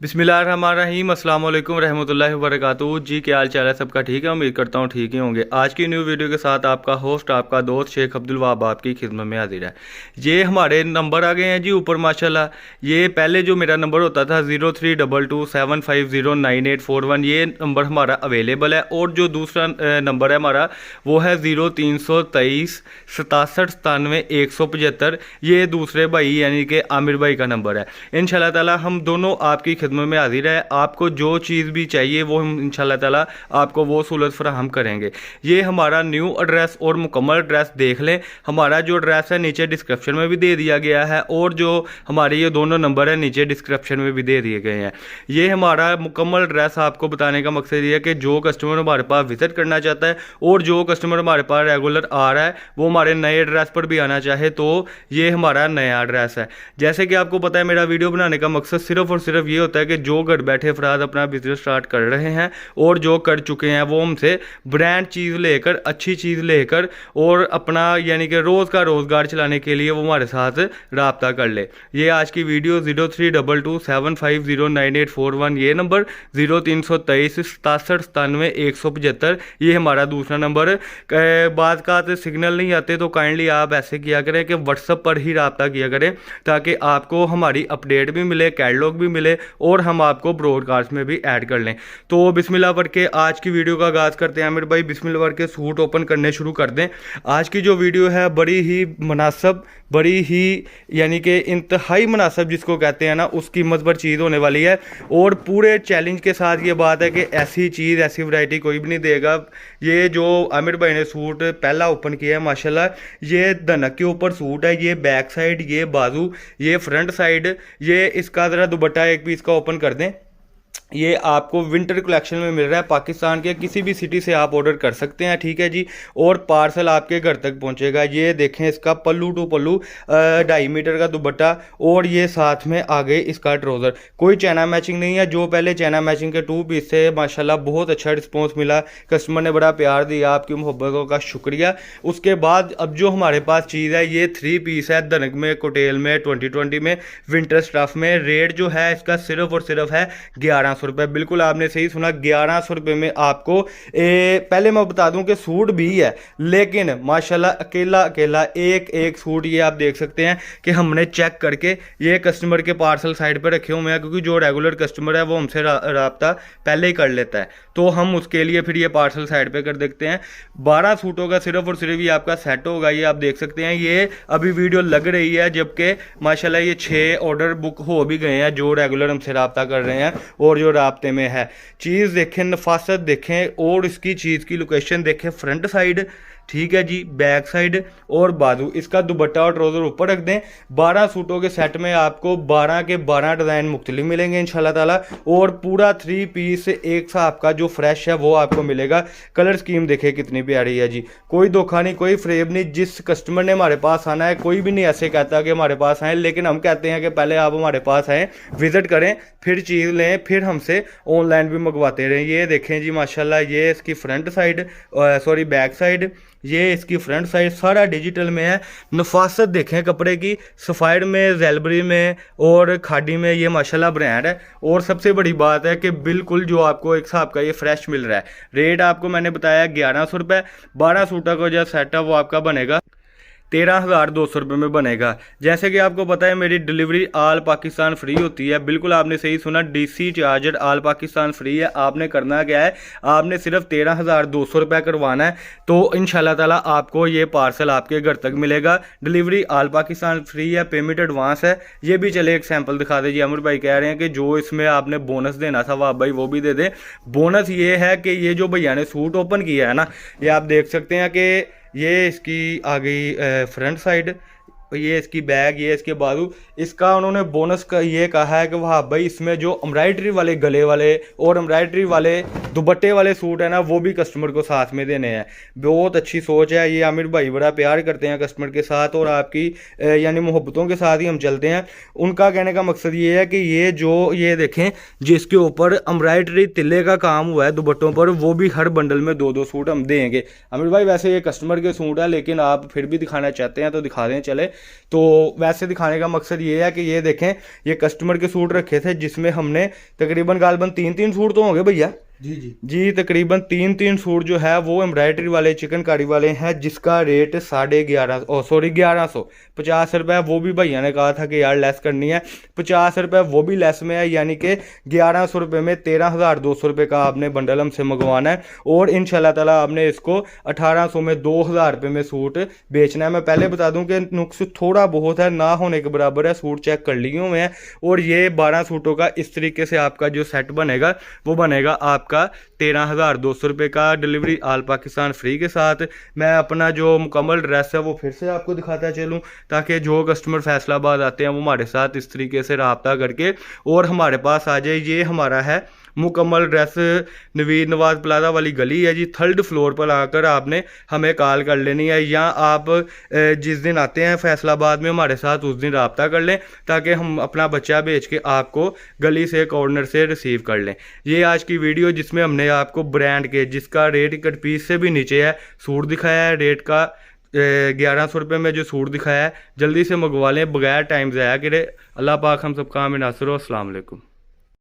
बिस्मिल्लाहिर्रहमानिर्रहीम अस्सलाम वालेकुम रहमतुल्लाहि व बरकातुहू। जी क्या हाल चाल है सबका? ठीक है, उम्मीद करता हूँ ठीक ही होंगे। आज की न्यू वीडियो के साथ आपका होस्ट आपका दोस्त शेख अब्दुल वहाब आपकी खिदमत में हाजिर है। ये हमारे नंबर आ गए हैं जी ऊपर माशाल्लाह। ये पहले जो मेरा नंबर होता था 032275098841, ये नंबर हमारा अवेलेबल है। और जो दूसरा नंबर है हमारा वो है 0323 67 97 175। ये दूसरे भाई यानी कि आमिर भाई का नंबर है। इंशाल्लाह ताला हम दोनों आपकी खिदमत में हाजिर है। आपको जो चीज़ भी चाहिए वो हम इंशाल्लाह ताला आपको वो सहूलत फराहम करेंगे। ये हमारा न्यू एड्रेस और मुकम्मल एड्रेस देख लें। हमारा जो एड्रेस है नीचे डिस्क्रिप्शन में भी दे दिया गया है और जो हमारे ये दोनों नंबर है नीचे डिस्क्रिप्शन में भी दे दिए गए हैं। ये हमारा मुकम्मल एड्रेस आपको बताने का मकसद ये है कि जो कस्टमर हमारे पास विज़िट करना चाहता है और जो कस्टमर हमारे पास रेगुलर आ रहा है वो हमारे नए एड्रेस पर भी आना चाहे तो ये हमारा नया एड्रेस है। जैसे कि आपको पता है मेरा वीडियो बनाने का मकसद सिर्फ और सिर्फ ये होता है कि जो घर बैठे अफराद अपना बिजनेस स्टार्ट कर रहे हैं और जो कर चुके हैं वो हमसे ब्रांड चीज़ लेकर अच्छी चीज़ लेकर और अपना यानी कि रोज़ का रोज़गार चलाने के लिए वो हमारे साथ रब्ता कर ले। ये आज की वीडियो 032275098841, ये नंबर 0323 67 97 175, ये हमारा दूसरा नंबर। बात का सिग्नल नहीं आते तो काइंडली आप ऐसे किया करें कि व्हाट्सएप पर ही रब्ता किया करें ताकि आपको हमारी अपडेट भी मिले, कैटलॉग भी मिले और हम आपको ब्रॉडकास्ट में भी ऐड कर लें। तो बिस्मिल्लाह पढ़ के आज की वीडियो का आगाज़ करते हैं। आमिर भाई बिस्मिल्लाह पढ़ के सूट ओपन करने शुरू कर दें। आज की जो वीडियो है बड़ी ही मुनासिब, बड़ी ही यानी कि इंतहाई मुनासिब जिसको कहते हैं ना, उस कीमत पर चीज़ होने वाली है। और पूरे चैलेंज के साथ ये बात है कि ऐसी चीज़ ऐसी वैरायटी कोई भी नहीं देगा। ये जो आमिर भाई ने सूट पहला ओपन किया है माशाल्लाह, ये धनक के ऊपर सूट है। ये बैक साइड, ये बाजू, ये फ्रंट साइड, ये इसका ज़रा दुपट्टा एक पीस का ओपन कर दें। ये आपको विंटर कलेक्शन में मिल रहा है। पाकिस्तान के किसी भी सिटी से आप ऑर्डर कर सकते हैं, ठीक है जी। और पार्सल आपके घर तक पहुंचेगा। ये देखें इसका पल्लू टू पल्लू 2.5 मीटर का दुपट्टा और ये साथ में आगे इसका ट्राउज़र। कोई चाइना मैचिंग नहीं है। जो पहले चाइना मैचिंग के 2 पीस थे माशाल्लाह बहुत अच्छा रिस्पॉन्स मिला, कस्टमर ने बड़ा प्यार दिया, आपकी मोहब्बतों का शुक्रिया। उसके बाद अब जो हमारे पास चीज़ है ये 3 पीस है धनक में, कोटेल में, 2020 में, विंटर स्टफ में। रेट जो है इसका सिर्फ और सिर्फ है 1100 रुपये। बिल्कुल आपने सही सुना, 1100 रुपये में आपको पहले मैं बता दूं कि सूट भी है लेकिन माशाल्लाह अकेला अकेला एक एक सूट ये आप देख सकते हैं कि हमने चेक करके ये कस्टमर के पार्सल साइड पर रखे हुए हैं, क्योंकि जो रेगुलर कस्टमर है वो हमसे रब्ता पहले ही कर लेता है तो हम उसके लिए फिर ये पार्सल साइड पर कर देखते हैं। 12 सूटों का सिर्फ और सिर्फ ये आपका सेट होगा। ये आप देख सकते हैं, ये अभी वीडियो लग रही है जबकि माशाल्लाह ये 6 ऑर्डर बुक हो भी गए हैं जो रेगुलर हमसे रब्ता कर रहे हैं और जो राब्ते में है। चीज़ देखें, नफासत देखें और इसकी चीज़ की लोकेशन देखें। फ्रंट साइड, ठीक है जी, बैक साइड और बाजू, इसका दुपट्टा और ट्राउज़र ऊपर रख दें। 12 सूटों के सेट में आपको 12 के 12 डिज़ाइन मुख्तलिफ मिलेंगे इंशाल्लाह ताला। और पूरा 3 पीस एक सा आपका जो फ्रेश है वो आपको मिलेगा। कलर स्कीम देखें कितनी प्यारी है जी, कोई धोखा नहीं, कोई फ्रेब नहीं। जिस कस्टमर ने हमारे पास आना है, कोई भी नहीं ऐसे कहता कि हमारे पास आएँ, लेकिन हम कहते हैं कि पहले आप हमारे पास आएँ, विज़िट करें, फिर चीज़ लें, फिर हमसे ऑनलाइन भी मंगवाते रहें। ये देखें जी माशाल्लाह, ये इसकी front side sorry back side, ये इसकी फ्रंट साइड सारा डिजिटल में है। नफासत देखें कपड़े की, सफ़ाइड में, जैलबरी में और खाड़ी में, ये माशाल्लाह ब्रांड है। और सबसे बड़ी बात है कि बिल्कुल जो आपको एक हिसाब का ये फ्रेश मिल रहा है। रेट आपको मैंने बताया 1100 रुपये। 12 सूटा का जो सेट है वो आपका बनेगा 13,200 रुपये में बनेगा। जैसे कि आपको पता है मेरी डिलीवरी ऑल पाकिस्तान फ्री होती है। बिल्कुल आपने सही सुना, DC charger all Pakistan free है। आपने करना क्या है, आपने सिर्फ 13,200 रुपये करवाना है तो इंशाल्लाह ताला आपको ये पार्सल आपके घर तक मिलेगा। डिलीवरी ऑल पाकिस्तान फ्री है, पेमेंट एडवांस है। ये भी चले एक सैंपल दिखा दीजिए। अमर भाई कह रहे हैं कि जो इसमें आपने बोनस देना था वाह भाई वो भी दे दे। बोनस ये है कि ये जो भैया ने सूट ओपन किया है ना, ये आप देख सकते हैं कि ये इसकी आ गई फ्रंट साइड, ये इसकी बैग, ये इसके बाजू। इसका उन्होंने बोनस का ये कहा है कि वाह भाई इसमें जो एम्ब्रॉयडरी वाले गले वाले और एम्ब्रॉयडरी वाले दुपट्टे वाले सूट है ना वो भी कस्टमर को साथ में देने हैं। बहुत अच्छी सोच है। ये आमिर भाई बड़ा प्यार करते हैं कस्टमर के साथ और आपकी यानी मोहब्बतों के साथ ही हम चलते हैं। उनका कहने का मकसद ये है कि ये जो ये देखें जिसके ऊपर एम्ब्रॉयडरी तिल्ले का काम हुआ है दुपट्टों पर, वो भी हर बंडल में 2-2 सूट हम देंगे। आमिर भाई वैसे ये कस्टमर के सूट है लेकिन आप फिर भी दिखाना चाहते हैं तो दिखा दें चले। तो वैसे दिखाने का मकसद ये है कि ये देखें, ये कस्टमर के सूट रखे थे जिसमें हमने तकरीबन गालबन 3 सूट तो होंगे भैया जी तकरीबन 3 सूट जो है वो एम्ब्रॉयडरी वाले चिकनकारी वाले हैं, जिसका रेट 1150 50 रुपये वो भी भैया ने कहा था कि यार लेस करनी है, 50 रुपये वो भी लेस में है, यानी कि 1100 रुपये में 13,200 रुपये का आपने बंडल हमसे मंगवाना है और इंशाल्लाह ताला आपने इसको 1800 में 2000 रुपये में सूट बेचना है। मैं पहले बता दूं कि नुक्स थोड़ा बहुत है, ना होने के बराबर है, सूट चेक कर लिए हुए हैं। और ये 12 सूटों का इस तरीके से आपका जो सेट बनेगा वो बनेगा आपका 13,200 रुपये का, डिलीवरी ऑल पाकिस्तान फ्री के साथ। मैं अपना जो मुकम्मल ड्रेस है वो फिर से आपको दिखाता चलूँ, ताकि जो कस्टमर फैसलाबाद आते हैं वो हमारे साथ इस तरीके से रब्ता करके और हमारे पास आ जाए। ये हमारा है मुकम्मल ड्रेस, नवीद नवाज प्लाजा वाली गली है जी, 3rd फ्लोर पर आकर आपने हमें कॉल कर लेनी है, या आप जिस दिन आते हैं फैसलाबाद में हमारे साथ उस दिन रब्ता कर लें, ताकि हम अपना बच्चा भेज के आपको गली से कॉर्नर से रिसीव कर लें। ये आज की वीडियो जिसमें हमने आपको ब्रांड के जिसका रेट कट पीस से भी नीचे है सूट दिखाया है, रेट का 1100 रुपये में जो सूट दिखाया है, जल्दी से मंगवा लें बगैर टाइम ज़ाया करे। अल्लाह पाक हम सबका आमीन नासिर। अस्सलाम वालेकुम।